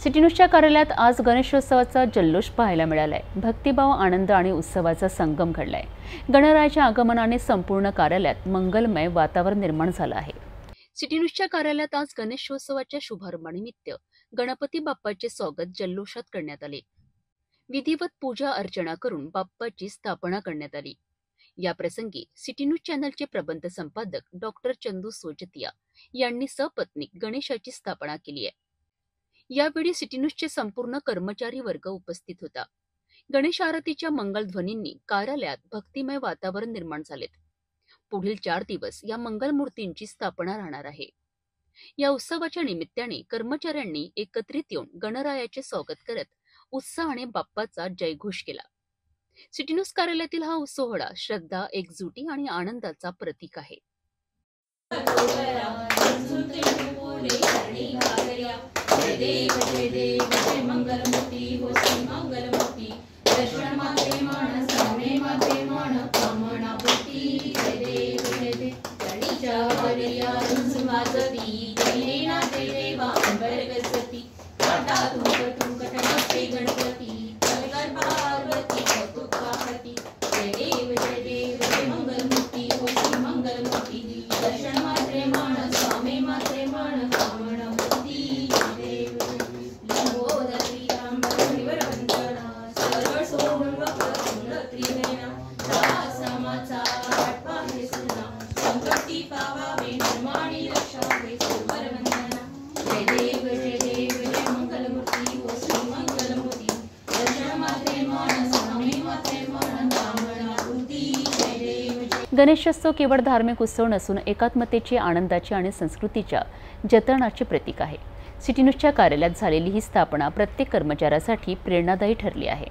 City न्यूजच्या कार्यालयात आज गणेशोत्सवाचा जल्लोष पाहायला मिळालाय। भक्तिभाव, आनंद आणि उत्सवाचा संगम घडलाय। गणरायाच्या आगमनाने संपूर्ण कार्यालयात मंगलमय वातावरण निर्माण झालं आहे। सिटी न्यूजच्या कार्यालयात आज गणेशोत्सवाच्या शुभारंभानिमित्त गणपती बाप्पाचे स्वागत जल्लोषात करण्यात आले। विधिवत पूजा अर्चना करून बाप्पाची स्थापना करण्यात आली। या प्रसंगी सिटी न्यूज चॅनलचे प्रबंध संपादक डॉक्टर चंदू सोजतिया यांनी सपत्नीक गणेशाची स्थापना केली आहे। यावेळी सिटी न्यूजचे संपूर्ण कर्मचारी वर्ग उपस्थित होता। गणेश आरतीच्या मंगलध्वनींनी कार्यालयात भक्तिमय वातावरण निर्माण झाले। पुढील 4 दिवस या मंगलमूर्तींची स्थापना राहणार आहे। या उत्सवाच्या निमित्ताने कर्मचाऱ्यांनी एकत्रित येऊन गणरायाचे स्वागत करत उत्साहाने बाप्पाचा जयघोष केला। सिटी न्यूज कार्यालयातील हा सोहळा श्रद्धा, एकजुटी आणि आनंदाचा प्रतीक आहे। जय देव जय मंगलमूर्ती हो श्री मंगलमूर्ती दर्शन माते मान सामने माते मान कामना पूर्ती जय देव गणीच्या हरिया वाजती जय नाते देवा अंबरगती काटा तुंकट नसते गणपती कलगर पार्वती कौतुकाहती जय देव जय मंगलमूर्ती हो श्री मंगलमूर्ती दर्शन माते मान स्वामी माते मान कामना गणेशोत्सव केवळ धार्मिक उत्सव नसून एकात्मतेची, आनंदाची आणि संस्कृतीच्या जतनाचे प्रतीक आहे। सिटी न्यूजच्या कार्यालयात झालेली ही स्थापना प्रत्येक कर्मचाऱ्यासाठी प्रेरणादायी ठरली आहे।